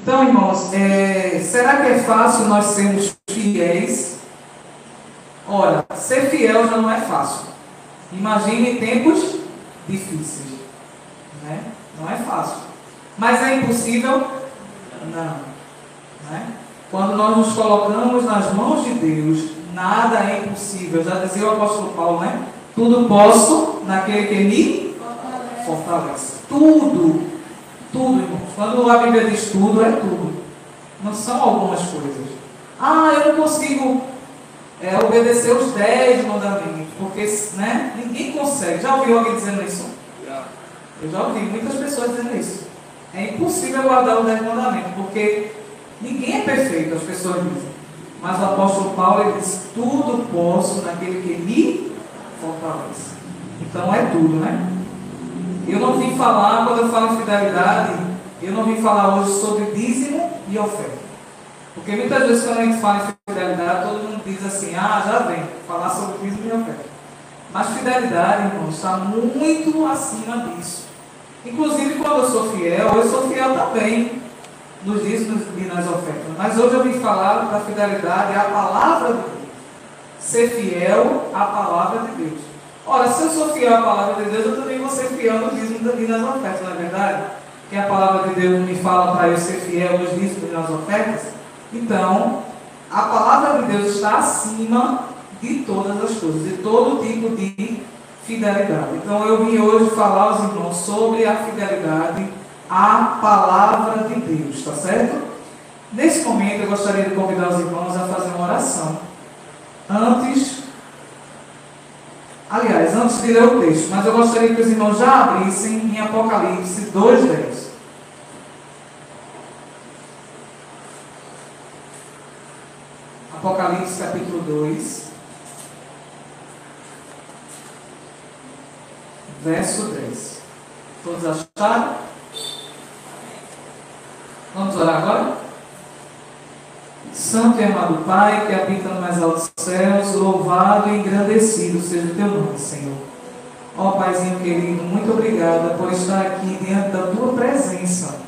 Então, irmãos, será que é fácil nós sermos fiéis? Ora, ser fiel já não é fácil. Imagine tempos difíceis, né? Não é fácil. Mas é impossível? Não. Né? Quando nós nos colocamos nas mãos de Deus, nada é impossível. Já dizia o apóstolo Paulo, né? Tudo posso naquele que me fortalece. Tudo, irmãos. Quando a Bíblia diz tudo, é tudo. Não são algumas coisas. Eu não consigo obedecer os 10 mandamentos, porque, né, ninguém consegue. Já ouviu alguém dizendo isso? Eu já ouvi muitas pessoas dizendo isso. É impossível guardar os 10 mandamentos, porque ninguém é perfeito, as pessoas dizem. Mas o apóstolo Paulo, ele diz: tudo posso naquele que me fortalece. Então é tudo, né? Eu não vim falar, quando eu falo em fidelidade, eu não vim falar hoje sobre dízimo e oferta. Porque muitas vezes quando a gente fala em fidelidade, todo mundo diz assim: já vem falar sobre dízimo e oferta. Mas fidelidade, irmão, está muito acima disso. Inclusive, quando eu sou fiel também nos dízimos e nas ofertas. Mas hoje eu vim falar da fidelidade à palavra de Deus. Ser fiel à palavra de Deus. Ora, se eu sou fiel à palavra de Deus, eu também vou ser fiel nos dízimos e nas ofertas, não é verdade? Que a palavra de Deus me fala para eu ser fiel nos dízimos e nas ofertas. Então, a palavra de Deus está acima de todas as coisas, de todo tipo de fidelidade. Então, eu vim hoje falar aos irmãos sobre a fidelidade à palavra de Deus, está certo? Nesse momento, eu gostaria de convidar os irmãos a fazer uma oração. Antes de ler o texto, mas eu gostaria que os irmãos já abrissem em Apocalipse 2:10. Apocalipse capítulo 2, verso 10. Todos acharam? Vamos orar agora? Santo e amado Pai, que habita no mais altos céus, louvado e engrandecido seja o teu nome, Senhor. Ó Paizinho querido, muito obrigada por estar aqui diante da tua presença.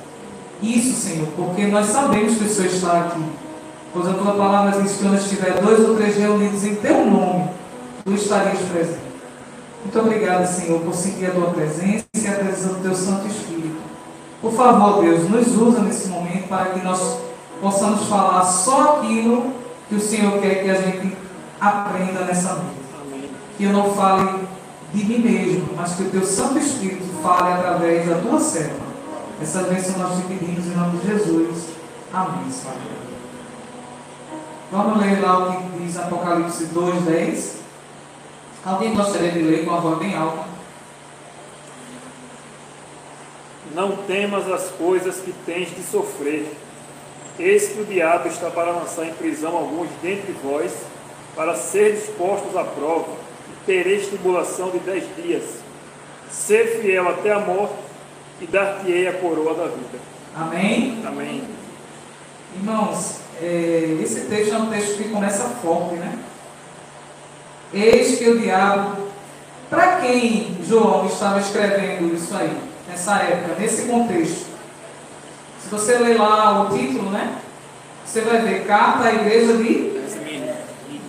Isso, Senhor, porque nós sabemos que o Senhor está aqui. Pois a tua palavra diz que quando estiver 2 ou 3 reunidos em teu nome, tu estarias presente. Muito obrigada, Senhor, por sentir a tua presença e a presença do teu Santo Espírito. Por favor, Deus, nos usa nesse momento para que nós possamos falar só aquilo que o Senhor quer que a gente aprenda nessa noite. Que eu não fale de mim mesmo, mas que o teu Santo Espírito fale através da tua serva. Essa bênção nós te pedimos em nome de Jesus. Amém, Senhor. Vamos ler lá o que diz Apocalipse 2:10. Alguém gostaria de ler com a voz bem alta? Não temas as coisas que tens de sofrer. Eis que o diabo está para lançar em prisão alguns dentre vós, para seres postos à prova, e tereis tribulação de 10 dias. Ser fiel até a morte, e dar-te-ei a coroa da vida. Amém? Amém. Irmãos, esse texto é um texto que começa forte, né? Eis que o diabo... Para quem João estava escrevendo isso aí, nessa época, nesse contexto? Se você ler lá o título, né? Você vai ver Carta à Igreja de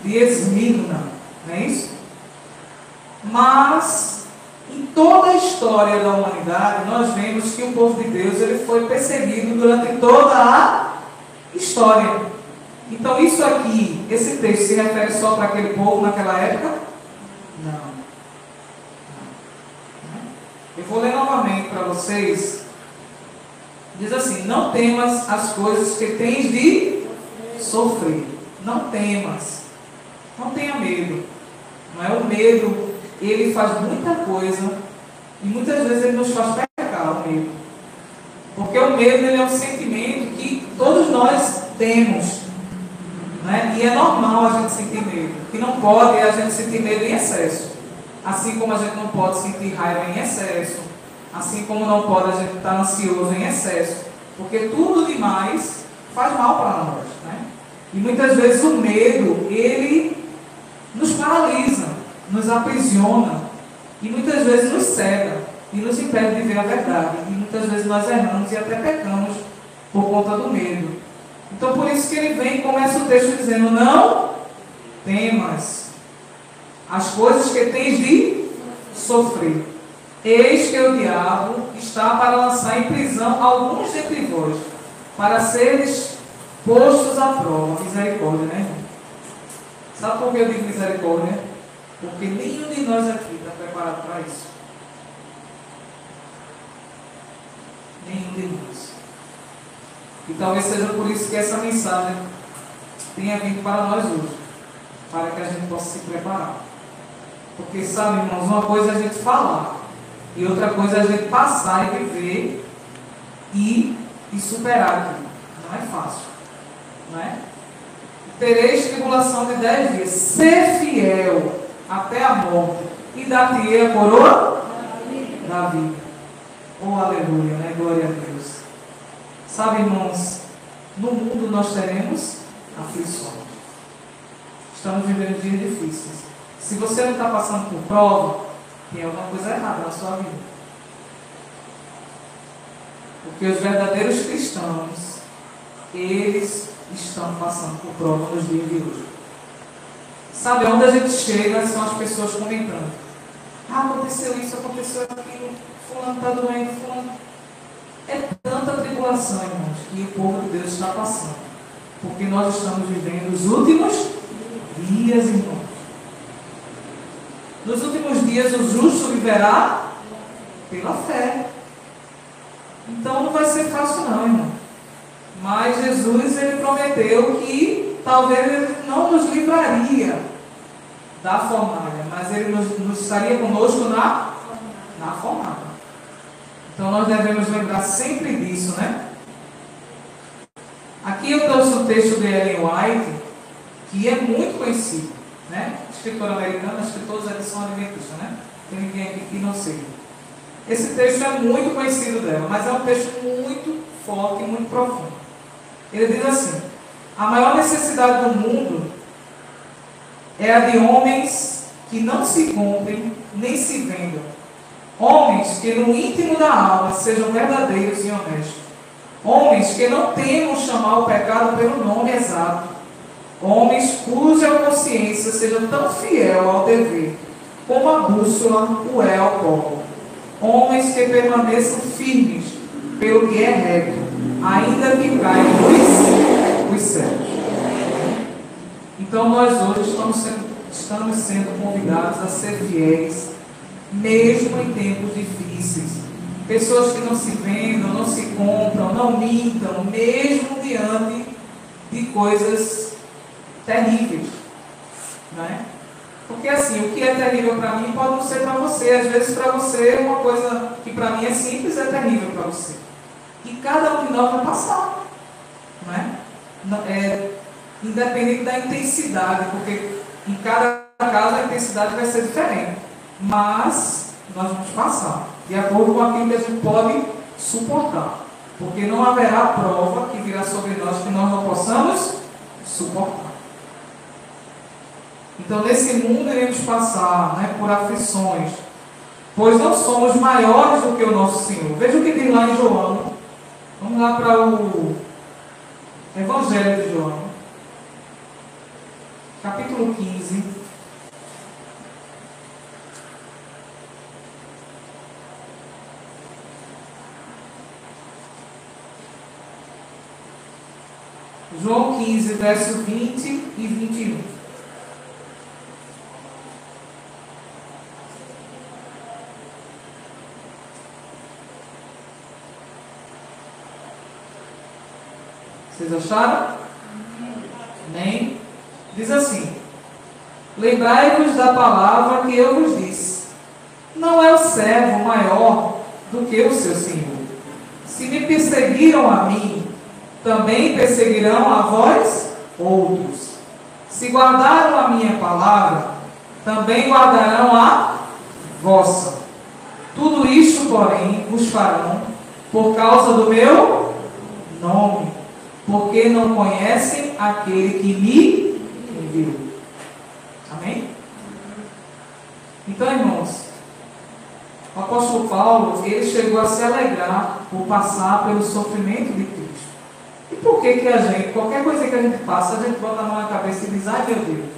Esmirna, não é isso? Mas, em toda a história da humanidade, nós vemos que o povo de Deus ele foi perseguido durante toda a história. Então, isso aqui, esse texto se refere só para aquele povo naquela época? Não. Eu vou ler novamente para vocês. Diz assim: não temas as coisas que tens de sofrer. Não temas. Não tenha medo. Não é o medo, ele faz muita coisa e muitas vezes ele nos faz pecar, o medo. Porque o medo ele é um sentimento que todos nós temos, né? E é normal a gente sentir medo. O que não pode é a gente sentir medo em excesso. Assim como a gente não pode sentir raiva em excesso. Assim como não pode a gente estar ansioso em excesso. Porque tudo demais faz mal para nós, né? E muitas vezes o medo, ele nos paralisa, nos aprisiona. E muitas vezes nos cega. E nos impede de ver a verdade. E muitas vezes nós erramos e até pecamos por conta do medo. Então, por isso que ele vem e começa o texto dizendo: não temas as coisas que tens de sofrer. Eis que o diabo está para lançar em prisão alguns dentre vós, para seres postos à prova. Misericórdia, né, irmão? Sabe por que eu digo misericórdia? Porque nenhum de nós aqui está preparado para isso. Nenhum de nós. E talvez seja por isso que essa mensagem tenha vindo para nós hoje, para que a gente possa se preparar. Porque, sabe, irmãos, uma coisa é a gente falar, e outra coisa é a gente passar e viver e superar aquilo. Não é fácil, não é? Tereis tribulação de 10 dias. Ser fiel até a morte, e dar-te-ei a coroa da vida. Oh, aleluia, né? Glória a Deus. Sabe, irmãos, no mundo nós teremos aflições. Estamos vivendo dias difíceis. Se você não está passando por prova, tem alguma coisa errada na sua vida. Porque os verdadeiros cristãos, eles estão passando por prova nos dias de hoje. Sabe, onde a gente chega são as pessoas comentando: ah, aconteceu isso, aconteceu aquilo, fulano está doente, fulano. É tanta tribulação, irmãos, que o povo de Deus está passando. Porque nós estamos vivendo os últimos dias, irmãos. Nos últimos dias o justo viverá pela fé. Então não vai ser fácil não, irmão. Mas Jesus, ele prometeu que talvez ele não nos livraria da fornalha, mas ele nos estaria conosco na fornalha. Então nós devemos lembrar sempre disso, né? Aqui eu trouxe o texto de Ellen White, que é muito conhecido, né? Escritora americana, acho que todos eles são adventistas, né? Tem ninguém aqui que não sei. Esse texto é muito conhecido dela, mas é um texto muito forte e muito profundo. Ele diz assim: a maior necessidade do mundo é a de homens que não se comprem nem se vendam. Homens que no íntimo da alma sejam verdadeiros e honestos. Homens que não temam chamar o pecado pelo nome exato. Homens cuja consciência seja tão fiel ao dever como a bússola o é ao polo. Homens que permaneçam firmes pelo que é reto, ainda que caiam os céus. Então nós hoje estamos sendo convidados a ser fiéis, mesmo em tempos difíceis. Pessoas que não se vendam, não se compram, não mintam, mesmo diante de coisas terríveis, não é? Porque assim, o que é terrível para mim pode não ser para você. Às vezes para você uma coisa que para mim é simples é terrível para você. E cada um de nós vai passar, não é? Independente da intensidade, porque em cada caso a intensidade vai ser diferente. Mas nós vamos passar de acordo com aquilo que a gente pode suportar. Porque não haverá prova que virá sobre nós que nós não possamos suportar. Então, nesse mundo iremos passar, né, por aflições, pois não somos maiores do que o nosso Senhor. Veja o que diz lá em João. Vamos lá para o Evangelho de João, capítulo 15. João 15, verso 20 e 21. Vocês acharam? Amém? Diz assim: lembrai-vos da palavra que eu vos disse. Não é o servo maior do que o seu Senhor. Se me perseguiram a mim, também perseguirão a vós outros. Se guardaram a minha palavra, também guardarão a vossa. Tudo isto, porém, vos farão por causa do meu nome, porque não conhecem aquele que me enviou. Amém? Então, irmãos, o apóstolo Paulo, ele chegou a se alegrar por passar pelo sofrimento de Cristo. E por que que a gente, qualquer coisa que a gente passa, a gente bota a mão na cabeça e diz, ai meu Deus,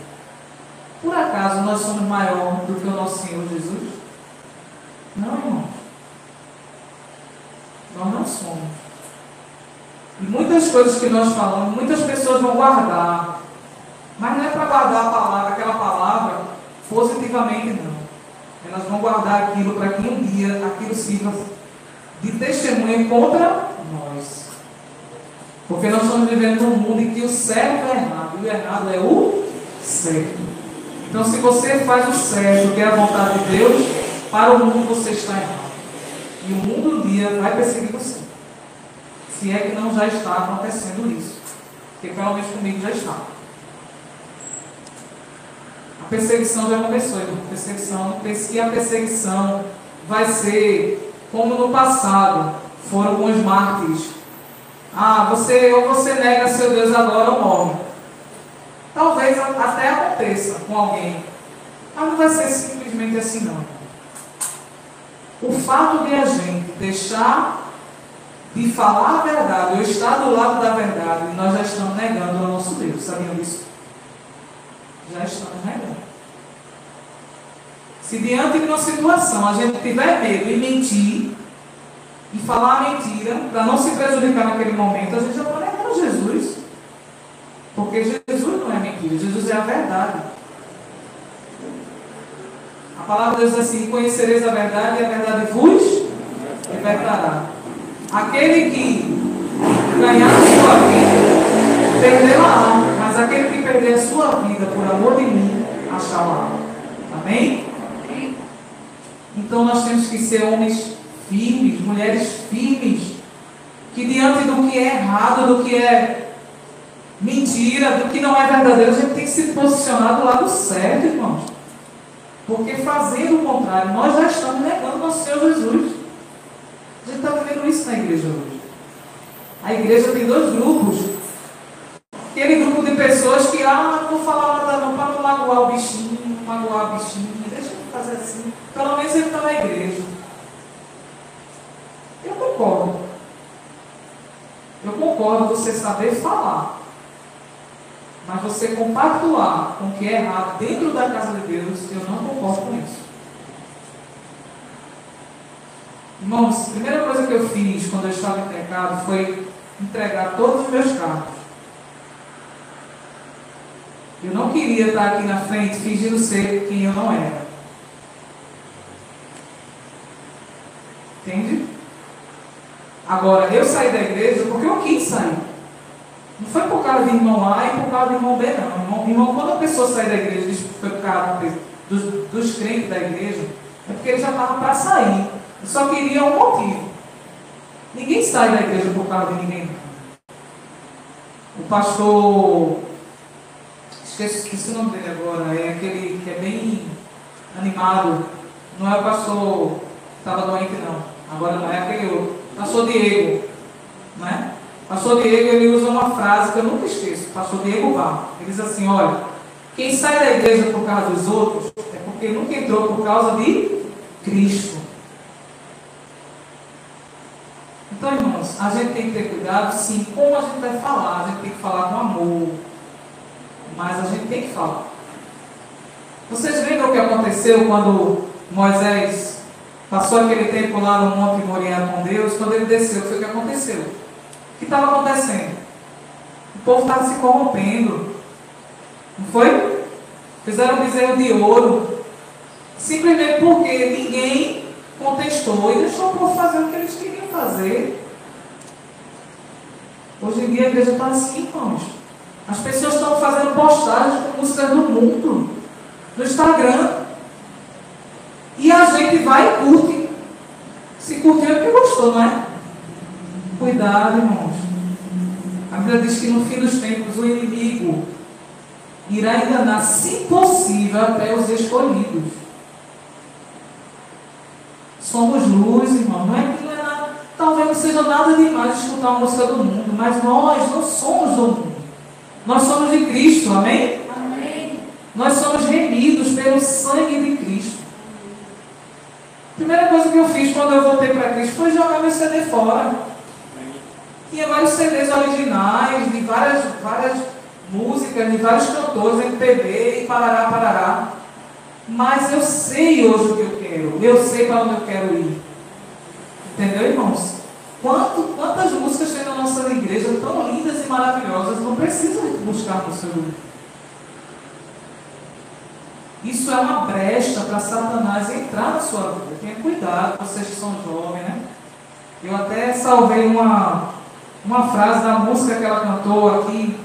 por acaso nós somos maior do que o nosso Senhor Jesus? Não, irmãos. Nós não somos. E muitas coisas que nós falamos, muitas pessoas vão guardar. Mas não é para guardar a palavra, aquela palavra positivamente, não. Elas vão guardar aquilo para que um dia aquilo sirva de testemunha contra nós. Porque nós estamos vivendo num mundo em que o certo é errado e o errado é o certo. Então, se você faz o certo, que é a vontade de Deus, para o mundo você está errado. E o mundo um dia vai perseguir você. Se é que não já está acontecendo isso. Porque pelo menos comigo já está. A perseguição já começou, irmão. Se a perseguição vai ser como no passado foram com os mártires. Ou você nega seu Deus agora ou morre. Talvez até aconteça com alguém. Mas não vai ser simplesmente assim não. O fato de a gente deixar de falar a verdade, ou estar do lado da verdade, nós já estamos negando ao nosso Deus. Sabiam disso? Já estamos negando. Se diante de uma situação a gente tiver medo e mentir, e falar a mentira, para não se prejudicar naquele momento, a gente já está negando Jesus. Porque Jesus não é mentira, Jesus é a verdade. A palavra de Deus diz assim: conhecereis a verdade e a verdade vos libertará. Aquele que ganhar a sua vida, perderá, mas aquele que perder a sua vida por amor de mim, achará. Amém? Então nós temos que ser homens firmes, mulheres firmes, que diante do que é errado, do que é mentira, do que não é verdadeiro, a gente tem que se posicionar do lado certo, irmãos. Porque fazendo o contrário, nós já estamos negando nosso Senhor Jesus. A gente está vivendo isso na igreja hoje. A igreja tem dois grupos. Aquele grupo de pessoas que, não vou falar nada não, para não magoar o bichinho, deixa eu fazer assim. Pelo menos ele está na igreja. Eu concordo. Eu concordo você saber falar. Mas você compactuar com o que é errado dentro da casa de Deus, eu não concordo com isso. Irmãos, a primeira coisa que eu fiz quando eu estava em pecado foi entregar todos os meus carros. Eu não queria estar aqui na frente fingindo ser quem eu não era. Entende? Agora, eu saí da igreja porque eu quis sair. Não foi por causa de irmão A e por causa de irmão B, não. Irmão, quando a pessoa sai da igreja, diz que foi por causa dos crentes da igreja, é porque ele já estava para sair. Eu só queria um motivo. Ninguém sai da igreja por causa de ninguém. O pastor, esqueci o nome dele agora, é aquele que é bem animado. Não é o pastor que estava doente, não. Agora não é aquele outro. Pastor Diego, né? Pastor Diego, ele usa uma frase que eu nunca esqueço. Pastor Diego Bar. Ele diz assim: olha, quem sai da igreja por causa dos outros é porque nunca entrou por causa de Cristo. Então, irmãos, a gente tem que ter cuidado, sim, como a gente vai falar. A gente tem que falar com amor, mas a gente tem que falar. Vocês lembram o que aconteceu quando Moisés passou aquele tempo lá no Monte Moriá com Deus? Quando ele desceu, foi o que aconteceu. O que estava acontecendo? O povo estava se corrompendo. Não foi? Fizeram um bezerro de ouro. Simplesmente porque ninguém contestou e deixou o povo fazer o que eles queriam fazer. Hoje em dia a igreja está assim, irmãos. As pessoas estão fazendo postagens com músicas do mundo no Instagram. E a gente vai e curte. Se curtiu é porque gostou, não é? Cuidado, irmãos. A Bíblia diz que no fim dos tempos o inimigo irá enganar, se possível, até os escolhidos. Somos luz, irmão. Não é que não é nada, talvez não seja nada demais escutar a música do mundo, mas nós não somos do mundo. Nós somos de Cristo, amém? Amém. Nós somos remidos pelo sangue de Cristo. A primeira coisa que eu fiz quando eu voltei para Cristo foi jogar meu CD fora. Tinha vários CDs originais, de várias músicas, de vários cantores, MPB e parará, parará. Mas eu sei hoje o que eu quero, eu sei para onde eu quero ir. Entendeu, irmãos? Quantas músicas tem na nossa igreja tão lindas e maravilhosas, não precisa buscar no seu livro. Isso é uma brecha para Satanás entrar na sua vida. Tenha cuidado, vocês que são jovens, né? Eu até salvei uma frase da música que ela cantou aqui.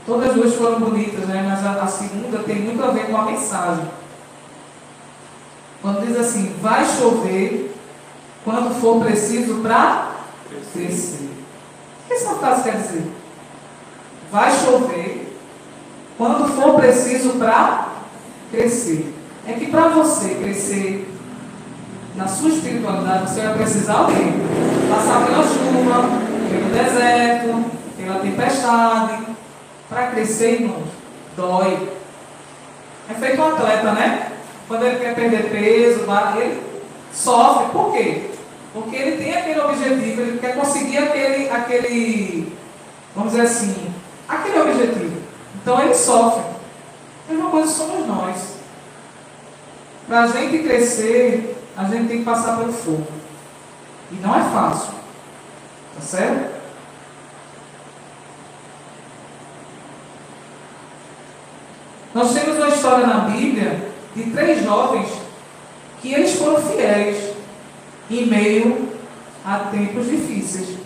Todas as duas foram bonitas, né? Mas a segunda tem muito a ver com a mensagem. Quando diz assim, vai chover quando for preciso para crescer. O que essa frase quer dizer? Vai chover quando for preciso para crescer. É que para você crescer na sua espiritualidade, você vai precisar o quê? Passar pela chuva, pelo deserto, pela tempestade. Para crescer, irmãos, dói. É feito um atleta, né? Quando ele quer perder peso, ele sofre. Por quê? Porque ele tem aquele objetivo, ele quer conseguir aquele, vamos dizer assim, aquele objetivo. Então ele sofre. A mesma coisa somos nós. Para a gente crescer, a gente tem que passar pelo fogo. E não é fácil. Tá certo? Nós temos uma história na Bíblia de 3 jovens que eles foram fiéis em meio a tempos difíceis.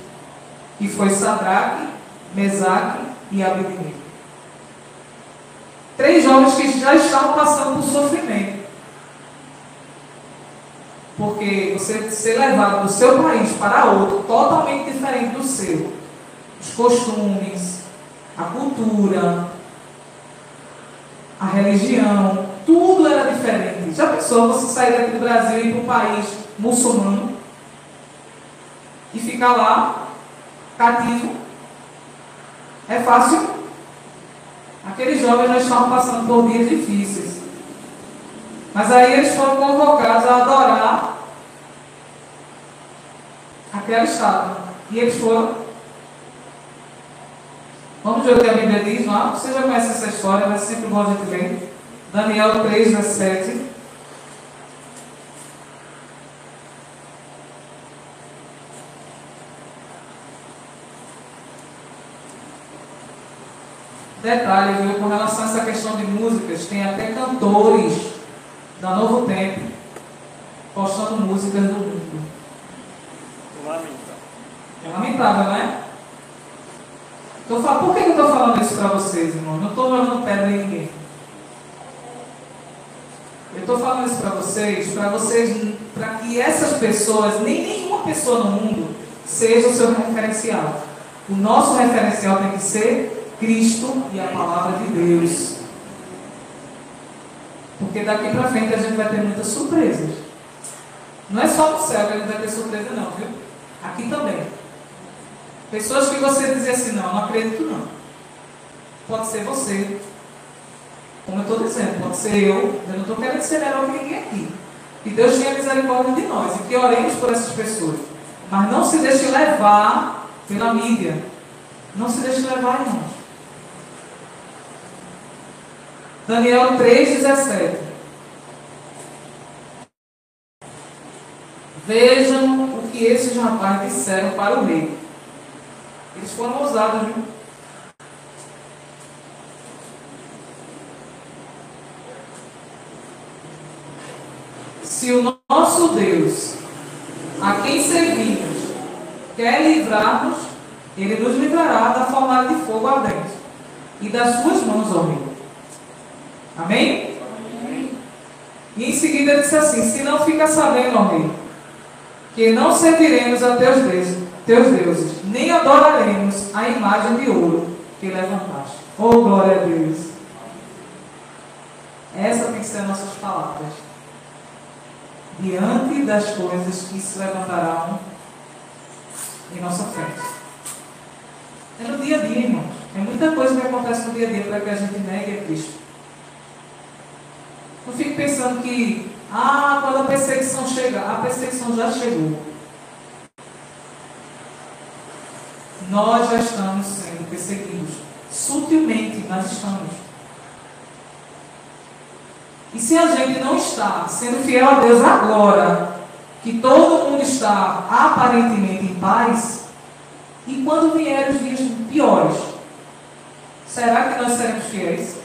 Que foi Sadraque, Mesaque e Abednego. 3 jovens que já estavam passando por sofrimento. Porque você ser levado do seu país para outro, totalmente diferente do seu. Os costumes, a cultura, a religião, tudo era diferente. Já pensou você sair daqui do Brasil e ir para um país muçulmano e ficar lá, cativo? É fácil? Aqueles jovens já estavam passando por dias difíceis. Mas aí eles foram convocados a adorar aquela estátua. E eles foram. Vamos ver o que a Bíblia diz lá. Você já conhece essa história, mas é sempre bom a gente ler. Daniel 3, 17. Detalhe, viu? Com relação a essa questão de músicas, tem até cantores da Novo Tempo postando músicas do mundo. Lamentável. É lamentável, não é? Por que eu estou falando isso para vocês, irmão? Não estou jogando pedra em ninguém. Eu estou falando isso para vocês, para que essas pessoas, nem nenhuma pessoa no mundo, seja o seu referencial. O nosso referencial tem que ser Cristo e a palavra de Deus. Porque daqui para frente a gente vai ter muitas surpresas. Não é só no céu que a gente vai ter surpresa não, viu? Aqui também. Pessoas que você dizia assim, não acredito não. Pode ser você. Como eu estou dizendo, pode ser eu não estou querendo ser melhor que ninguém aqui. Que Deus tenha misericórdia de nós e que oremos por essas pessoas. Mas não se deixe levar pela mídia. Não se deixe levar, irmãos. Daniel 3,17. Vejam o que esses rapazes disseram para o rei. Eles foram ousados, viu? Se o nosso Deus, a quem servimos, quer livrar-nos, Ele nos livrará da fornalha de fogo ardente e das suas mãos, ó rei. Amém? Amém? E em seguida ele disse assim, se não fica sabendo, ó rei, que não serviremos a teus deuses, nem adoraremos a imagem de ouro que levantaste. Oh, glória a Deus! Essa tem que ser as nossas palavras. Diante das coisas que se levantarão em nossa frente. É no dia a dia, irmãos. É muita coisa que acontece no dia a dia para que a gente negue a Cristo. Não fique pensando que, quando a perseguição chegar, a perseguição já chegou. nós já estamos sendo perseguidos. Sutilmente, nós estamos. E se a gente não está sendo fiel a Deus agora, que todo mundo está aparentemente em paz, e quando vierem os dias piores, será que nós seremos fiéis?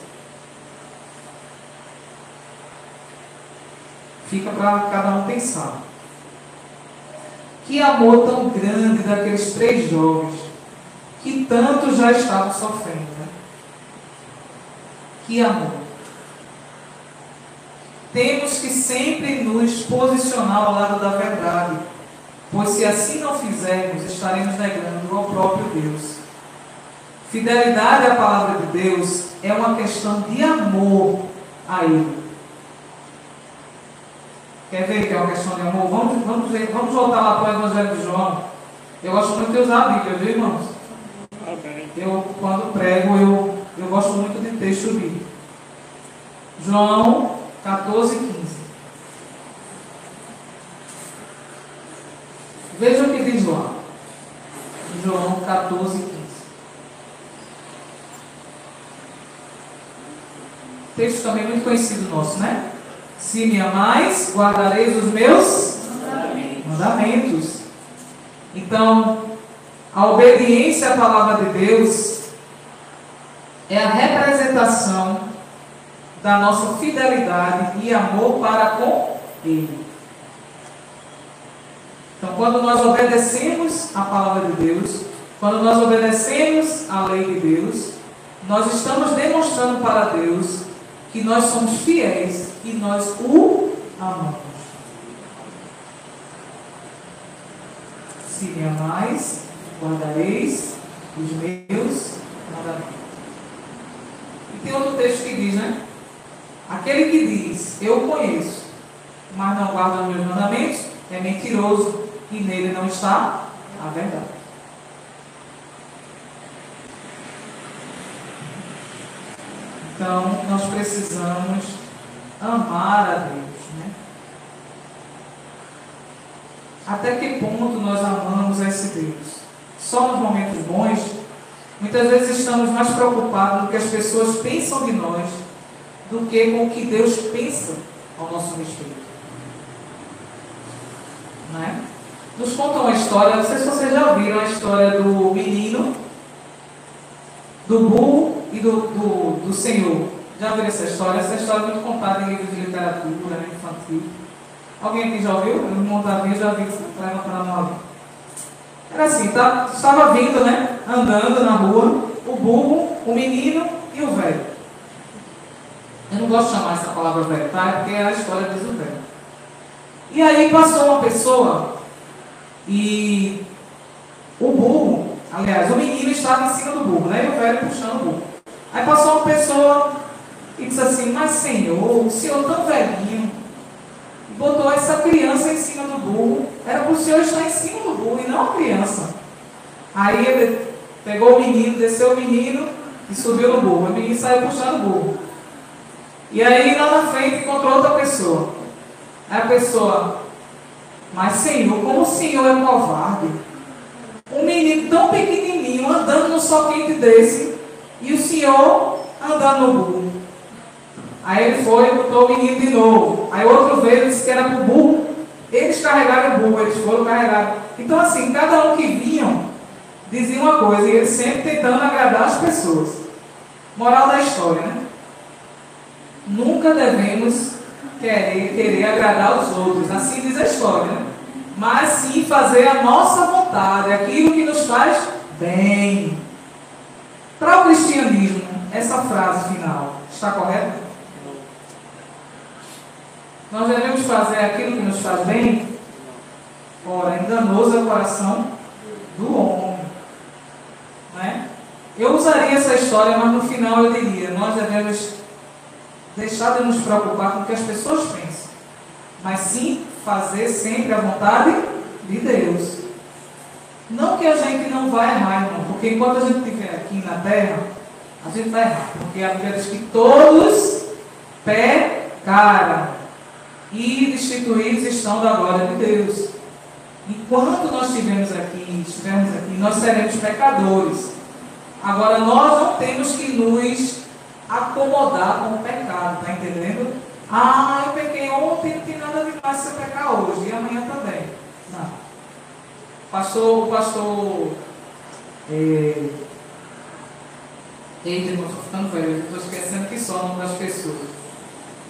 Fica para cada um pensar. Que amor tão grande daqueles 3 jovens, que tanto já estavam sofrendo, né? Que amor. Temos que sempre nos posicionar ao lado da verdade, pois se assim não fizermos, estaremos negando ao próprio Deus. Fidelidade à palavra de Deus é uma questão de amor a Ele. Quer ver que é uma questão de amor? Vamos voltar lá para o Evangelho de João. Eu gosto muito de usar a Bíblia, viu, irmãos? Amém. Eu, quando prego, eu gosto muito de texto bíblico. João 14, 15. Veja o que diz lá. João 14, 15. Texto também muito conhecido nosso, né? Se me amais, guardareis os meus mandamentos. Então, a obediência à palavra de Deus é a representação da nossa fidelidade e amor para com Ele. Então, quando nós obedecemos a palavra de Deus, quando nós obedecemos a lei de Deus, nós estamos demonstrando para Deus que nós somos fiéis e nós o amamos. Se me amais, guardareis os meus mandamentos. E tem outro texto que diz, né? Aquele que diz, eu conheço, mas não guarda os meus mandamentos, é mentiroso e nele não está a verdade. Então, nós precisamos amar a Deus, né? Até que ponto nós amamos esse Deus? Só nos momentos bons? Muitas vezes estamos mais preocupados do que as pessoas pensam de nós do que com o que Deus pensa ao nosso respeito. Não é? Nos conta uma história, não sei se vocês já ouviram a história do menino, do burro e do Senhor. Já ouviram essa história? Essa história é muito contada em livros de literatura, né, infantil. Alguém aqui já ouviu? Eu não já vi para levantar a mão. Era assim, estava vindo, né, andando na rua, o burro, o menino e o velho. Eu não gosto de chamar essa palavra velho, tá? Porque a história diz o velho. E aí passou uma pessoa e o burro, aliás, o menino estava em cima do burro, né? E o velho puxando o burro. Aí passou uma pessoa e disse assim, mas Senhor, o Senhor tão velhinho, e botou essa criança em cima do burro, era para o Senhor estar em cima do burro e não a criança. Aí ele pegou o menino, desceu o menino e subiu no burro. O menino saiu puxando o burro. E aí lá na frente encontrou outra pessoa. Aí a pessoa, mas Senhor, como o Senhor é covarde? Um menino tão pequenininho andando no sol quente desse e o Senhor andando no burro. Aí ele foi e botou o menino de novo. Aí outro veio e disse que era para o burro. Eles carregaram o burro, eles foram carregados. Então assim, cada um que vinham dizia uma coisa e eles sempre tentando agradar as pessoas. Moral da história, né? Nunca devemos querer agradar os outros, assim diz a história, né? Mas sim fazer a nossa vontade, aquilo que nos faz bem. Para o cristianismo, essa frase final está correta? Nós devemos fazer aquilo que nos faz bem? Ora, enganoso é o coração do homem. Não é? Eu usaria essa história, mas no final eu diria, nós devemos deixar de nos preocupar com o que as pessoas pensam, mas sim fazer sempre a vontade de Deus. Não que a gente não vai errar, irmão, porque enquanto a gente estiver aqui na terra, a gente vai errar, porque a Bíblia diz que todos pecaram e destituídos estão da glória de Deus. Enquanto nós estivermos aqui, nós seremos pecadores. Agora, nós não temos que nos acomodar com o pecado, está entendendo? Ah, eu pequei ontem, não tem nada demais se eu pecar hoje, e amanhã também. Não. O pastor eita, irmão, estou ficando velho, estou esquecendo que só o nome das pessoas.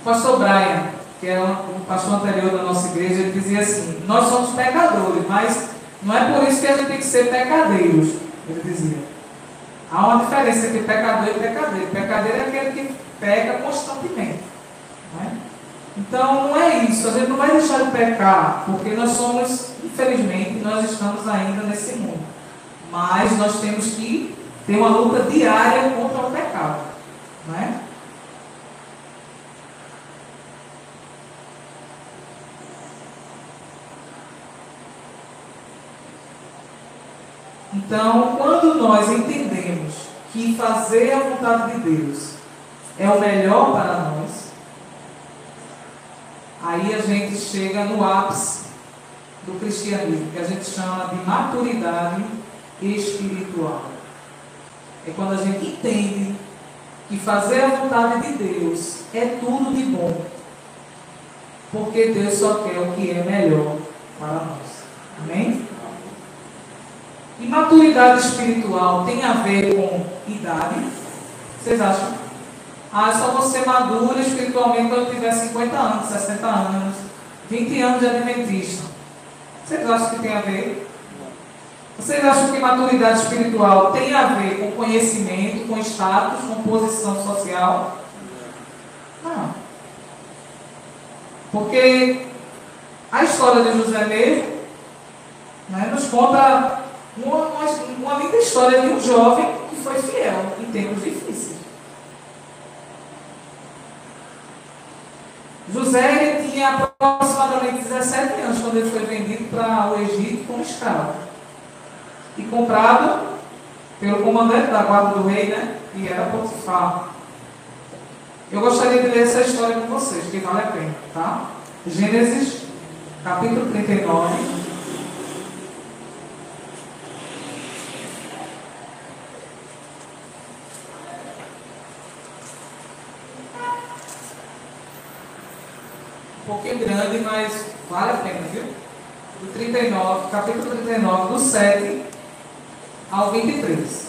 O pastor Brian, que era um pastor anterior da nossa igreja, ele dizia assim: nós somos pecadores, mas não é por isso que a gente tem que ser pecadeiros. Ele dizia: há uma diferença entre pecador e pecadeiro. Pecadeiro é aquele que peca constantemente. Não é? Então não é isso, a gente não vai deixar de pecar, porque nós somos, infelizmente, nós estamos ainda nesse mundo. Mas nós temos que ter uma luta diária contra o pecado. Não é? Então, quando nós entendemos que fazer a vontade de Deus é o melhor para nós, aí a gente chega no ápice do cristianismo, que a gente chama de maturidade espiritual. É quando a gente entende que fazer a vontade de Deus é tudo de bom, porque Deus só quer o que é melhor para nós. Amém? E maturidade espiritual tem a ver com idade? Vocês acham? Ah, eu só vou ser madura espiritualmente quando eu tiver 50 anos, 60 anos, 20 anos de adventista. Vocês acham que tem a ver? Vocês acham que maturidade espiritual tem a ver com conhecimento, com status, com posição social? Não. Porque a história de José mesmo, né, nos conta uma linda história de um jovem que foi fiel em tempos difíceis. José ele tinha aproximadamente 17 anos quando ele foi vendido para o Egito como escravo. E comprado pelo comandante da guarda do rei, né? E era Potifar. Eu gostaria de ler essa história com vocês, que vale a pena, tá? Gênesis, capítulo 39. Um pouquinho grande, mas vale a pena, viu? Do 39, capítulo 39, do 7 ao 23.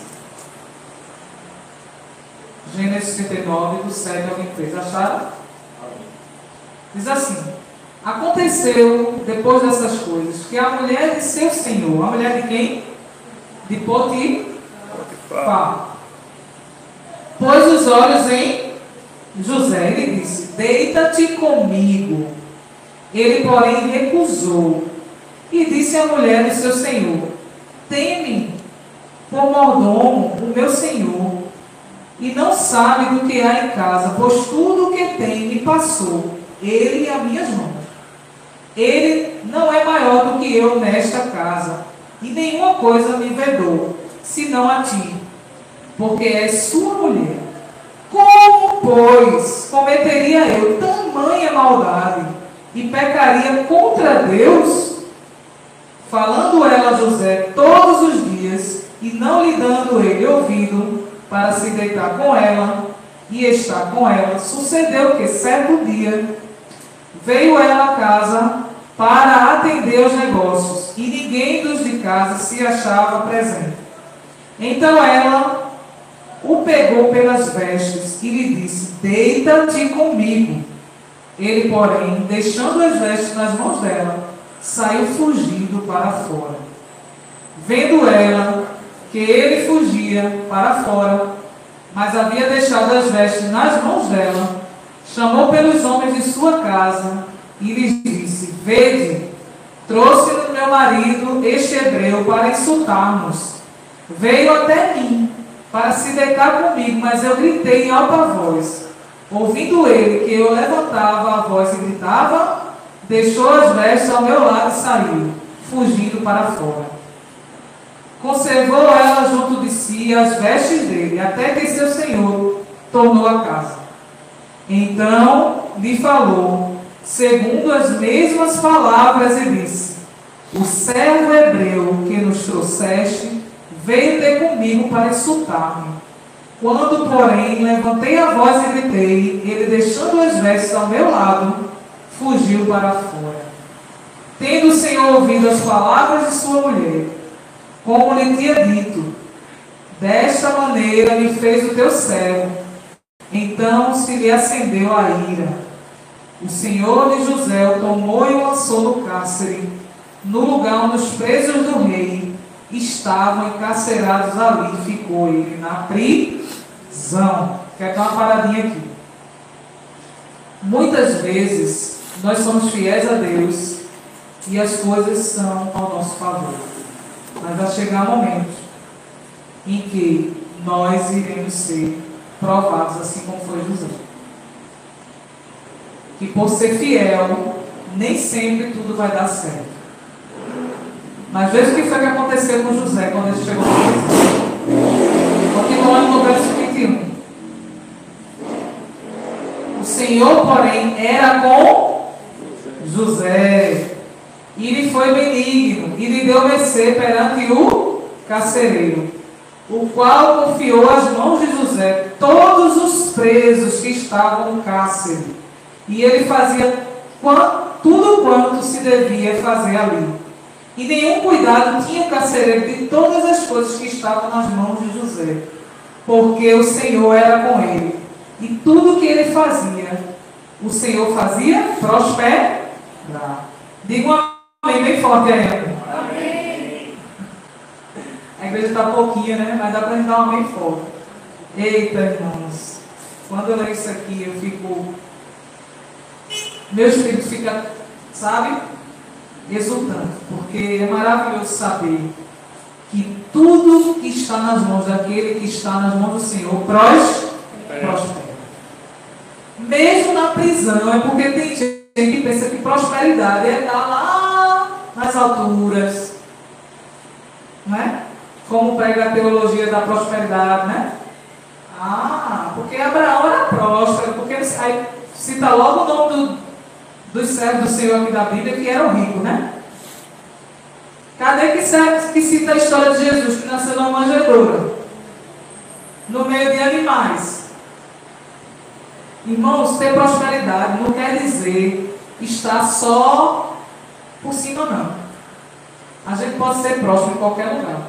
Gênesis 39, do 7 ao 23. Acharam? Diz assim: aconteceu, depois dessas coisas, que a mulher de seu senhor, a mulher de quem? De Potifar, pôs os olhos em José. Ele disse: deita-te comigo. Ele, porém, recusou. E disse à mulher de seu senhor: teme por mordomo o meu senhor, e não sabe do que há em casa, pois tudo o que tem me passou, ele e as minhas mãos. Ele não é maior do que eu nesta casa, e nenhuma coisa me vedou, senão a ti, porque és sua mulher. Como, pois, cometeria eu tamanha maldade e pecaria contra Deus? Falando ela a José todos os dias, e não lhe dando ele ouvido para se deitar com ela e estar com ela, sucedeu que certo dia veio ela a casa para atender aos negócios, e ninguém dos de casa se achava presente. Então ela o pegou pelas vestes e lhe disse: deita-te comigo. Ele, porém, deixando as vestes nas mãos dela, saiu fugindo para fora. Vendo ela que ele fugia para fora, mas havia deixado as vestes nas mãos dela, chamou pelos homens de sua casa e lhes disse: vede, trouxe-me meu marido, este hebreu, para insultar-nos. Veio até mim para se deitar comigo, mas eu gritei em alta voz. Ouvindo ele que eu levantava a voz e gritava, deixou as vestes ao meu lado e saiu, fugindo para fora. Conservou ela junto de si as vestes dele, até que seu senhor tornou a casa. Então lhe falou, segundo as mesmas palavras, e disse: o servo hebreu que nos trouxeste veio ter comigo para insultar-me. Quando, porém, levantei a voz e gritei, ele, deixando as vestes ao meu lado, fugiu para fora. Tendo o Senhor ouvido as palavras de sua mulher, como lhe tinha dito, desta maneira me fez o teu servo. Então se lhe acendeu a ira. O Senhor de José o tomou e o lançou no cárcere, no lugar onde os presos do rei estavam encarcerados ali. Ficou ele na prisão. Quero dar uma paradinha aqui. Muitas vezes nós somos fiéis a Deus e as coisas são ao nosso favor. Mas vai chegar momentos em que nós iremos ser provados, assim como foi José. Que por ser fiel, nem sempre tudo vai dar certo. Mas veja o que foi que aconteceu com José quando ele chegou no Egito. Continuando no verso 21. O Senhor, porém, era com José, e lhe foi benigno, e lhe deu mercê perante o carcereiro, o qual confiou às mãos de José todos os presos que estavam no cárcere, e ele fazia tudo quanto se devia fazer ali. E nenhum cuidado tinha o carcereiro de todas as coisas que estavam nas mãos de José, porque o Senhor era com ele, e tudo que ele fazia, o Senhor fazia prosperar. Diga um amém bem forte aí. Amém. A igreja está pouquinha, né? Mas dá para a gente dar um amém forte. Eita, irmãos. Quando eu leio isso aqui, eu fico... Meu espírito fica, sabe? Exultante. Porque é maravilhoso saber que tudo que está nas mãos daquele que está nas mãos do Senhor prospera. Mesmo na prisão, é porque tem gente que pensa que prosperidade é estar lá nas alturas, não é? Como prega a teologia da prosperidade, né? Porque Abraão era próspero, porque aí cita logo o nome dos servos do Senhor aqui da Bíblia, que eram ricos, né? Cadê que cita a história de Jesus, que nasceu numa manjedoura, no meio de animais? Irmãos, ter prosperidade não quer dizer estar só por cima, não. A gente pode ser próspero em qualquer lugar.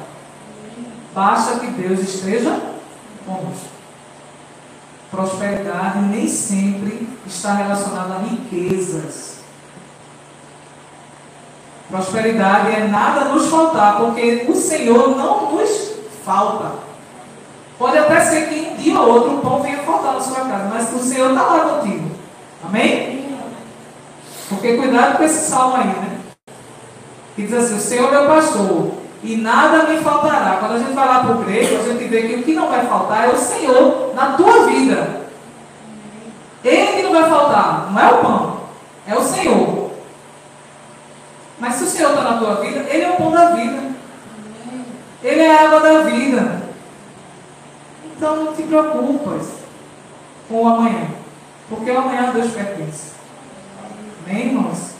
Basta que Deus esteja conosco. Prosperidade nem sempre está relacionada a riquezas. Prosperidade é nada nos faltar, porque o Senhor não nos falta. Pode até ser que um dia ou outro o pão venha faltar na sua casa, mas o Senhor está lá contigo. Amém? Porque cuidado com esse salmo aí, né? Que diz assim, o Senhor é meu pastor, e nada me faltará. Quando a gente vai lá para o grego, a gente vê que o que não vai faltar é o Senhor na tua vida. Ele que não vai faltar, não é o pão, é o Senhor. Mas se o Senhor está na tua vida, Ele é o pão da vida. Ele é a água da vida. Então não te preocupas com o amanhã, porque o amanhã a Deus pertence. Amém, irmãos?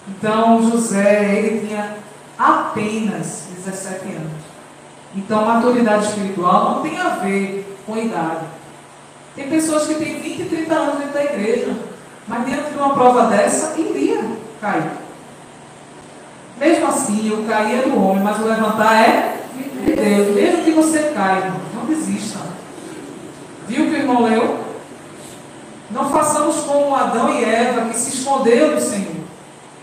Então José, ele tinha apenas 17 anos. Então maturidade espiritual não tem a ver com idade. Tem pessoas que têm 20 e 30 anos dentro da igreja, mas diante de uma prova dessa, iria cair. Mesmo assim, o cair é do homem, mas o levantar é de Deus. Mesmo que você caia, irmão, não desista. Viu o que o irmão leu? Não façamos como Adão e Eva, que se esconderam do Senhor.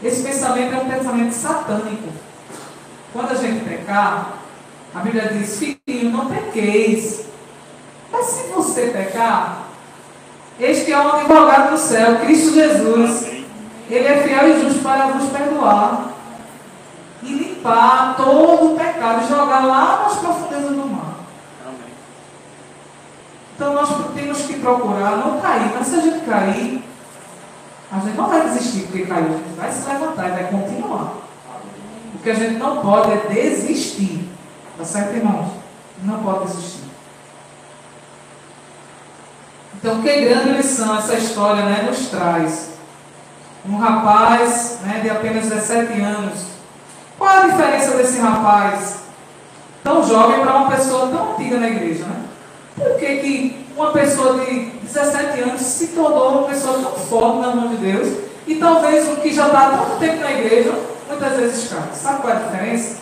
Esse pensamento é um pensamento satânico. Quando a gente pecar, a Bíblia diz, filhinho, não pequeis. Mas se você pecar, este é um advogado do céu, Cristo Jesus. Ele é fiel e justo para vos perdoar e limpar todo o pecado e jogar lá nas profundezas do mar. Então nós temos que procurar não cair, mas se a gente cair, a gente não vai desistir porque caiu, a gente vai se levantar e vai continuar. O que a gente não pode é desistir. Tá certo, irmãos? Não pode desistir. Então, que grande lição essa história, né, nos traz. Um rapaz, né, de apenas 17 anos, Qual é a diferença desse rapaz tão jovem para uma pessoa tão antiga na igreja, né? Por que uma pessoa de 17 anos se tornou uma pessoa tão forte na mão de Deus e talvez o que já está há tanto tempo na igreja, muitas vezes cai? Sabe qual é a diferença?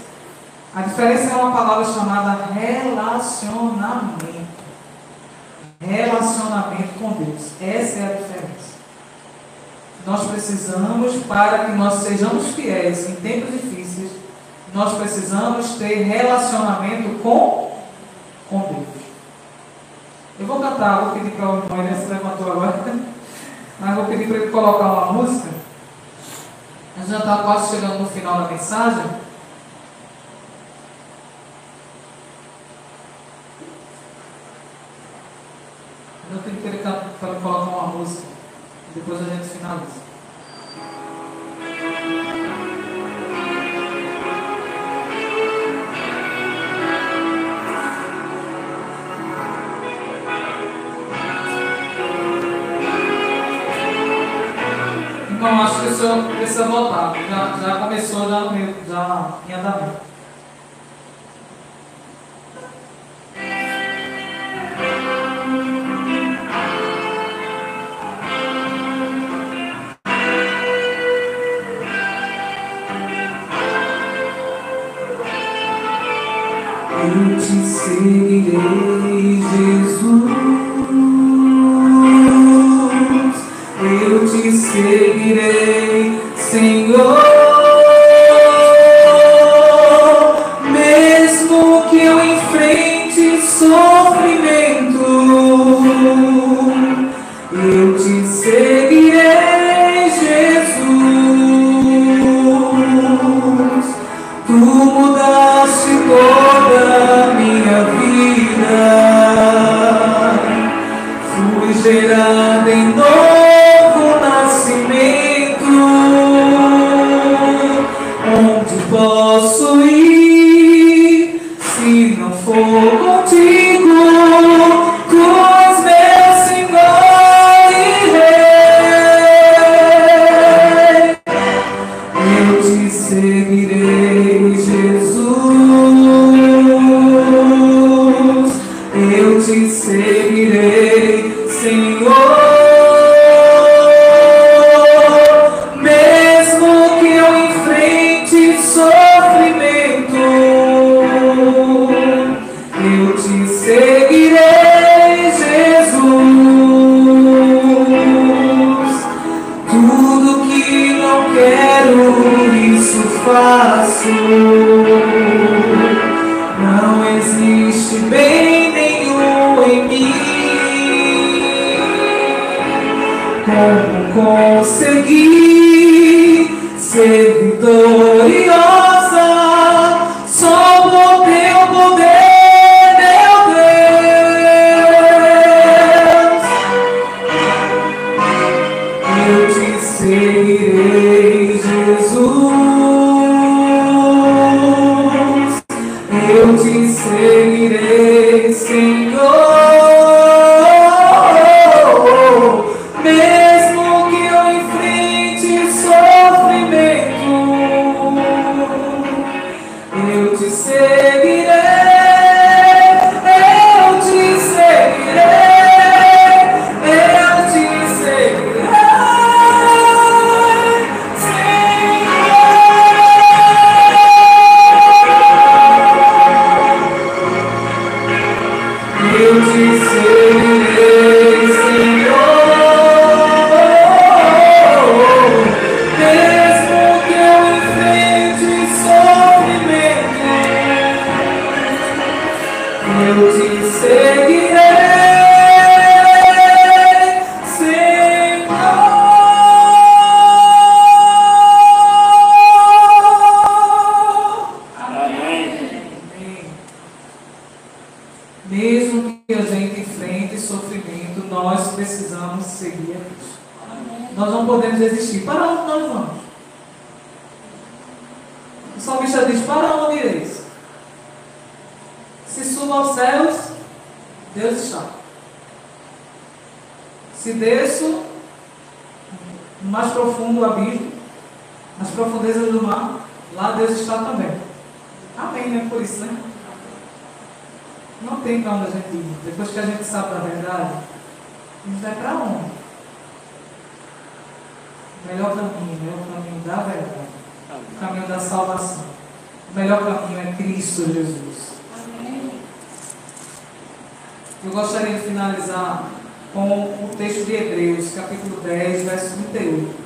A diferença é uma palavra chamada relacionamento. Relacionamento com Deus. Essa é a diferença. Nós precisamos, para que nós sejamos fiéis em tempos difíceis, nós precisamos ter relacionamento com Deus. Eu vou cantar, vou pedir para o irmão, ele se levantou agora, mas vou pedir para ele colocar uma música. A gente já está quase chegando no final da mensagem. Eu tenho que ele colocar uma música, depois a gente finaliza. Não, acho que o senhor precisa voltar. Já começou já em andamento. Eu te seguirei, Jesus. Eu te seguirei, Senhor. Mesmo que eu enfrente sofrimento, eu te seguirei, Jesus. Tu mudaste toda a minha vida. Fui gerado em novo nascimento. Onde posso ir se não for contigo? Cruz, meu Senhor e Rei. Eu te seguirei, Jesus. Eu te seguirei, Senhor. Mesmo que eu enfrente sofrimento, eu te seguirei, Jesus. Tudo que não quero, isso faço. Não existe bem nenhum em mim. Como conseguir ser vitoriosa? Só por teu poder, meu Deus. Eu te seguirei, Jesus. Eu te seguirei, Senhor. Mesmo que eu enfrente sofrimento, eu te seguirei. Eu te seguirei. Eu te seguirei, eu te seguirei, Senhor. Mesmo que eu enfrente sofrimento, eu te seguirei, Senhor. Amém. Mesmo que a gente enfrente sofrimento, nós precisamos seguir a Cristo. Nós não podemos desistir. Para onde nós vamos? O salmista diz: para onde ireis? Se subo aos céus, Deus está. Se desço no mais profundo abismo, nas profundezas do mar, Lá Deus está também. Amém, né? Por isso, né? Não tem para onde a gente ir. Depois que a gente sabe da verdade, a gente vai para onde? O melhor caminho da verdade. O caminho da salvação. O melhor caminho é Cristo Jesus. Amém. Eu gostaria de finalizar com o texto de Hebreus, capítulo 10, verso 38.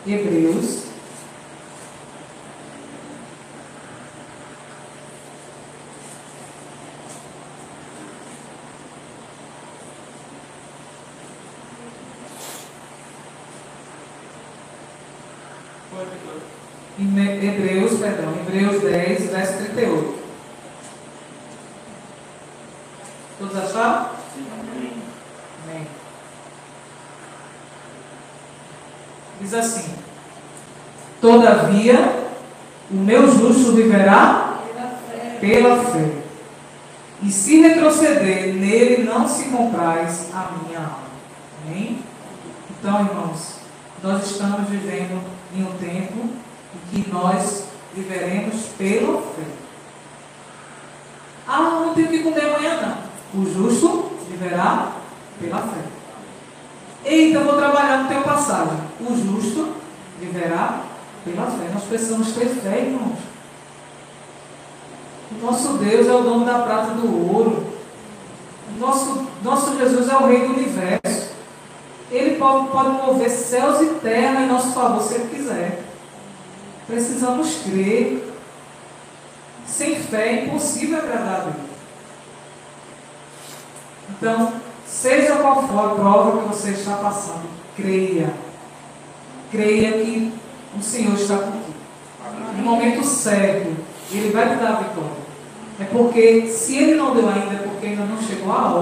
Hebreus, Hebreus 10, verso 38. Todos acharam? Amém. Diz assim: todavia, o meu justo viverá pela fé. E se retroceder, nele não se compraz a minha alma. Amém? Então, irmãos, nós estamos vivendo em um tempo em que nós viveremos pela fé. Ah, não tenho que comer amanhã, não. O justo viverá pela fé. Eita, eu vou trabalhar no teu passagem. O justo viverá pela fé. Nós precisamos ter fé, irmãos. O nosso Deus é o dono da prata e do ouro. O nosso Jesus é o Rei do universo. Ele pode mover céus e terra em nosso favor se Ele quiser. Precisamos crer. Sem fé é impossível agradar a Deus. Então, seja qual for a prova que você está passando, creia. Creia que o Senhor está contigo. No momento certo, Ele vai te dar a vitória. É porque, se Ele não deu ainda, é porque ainda não chegou a hora.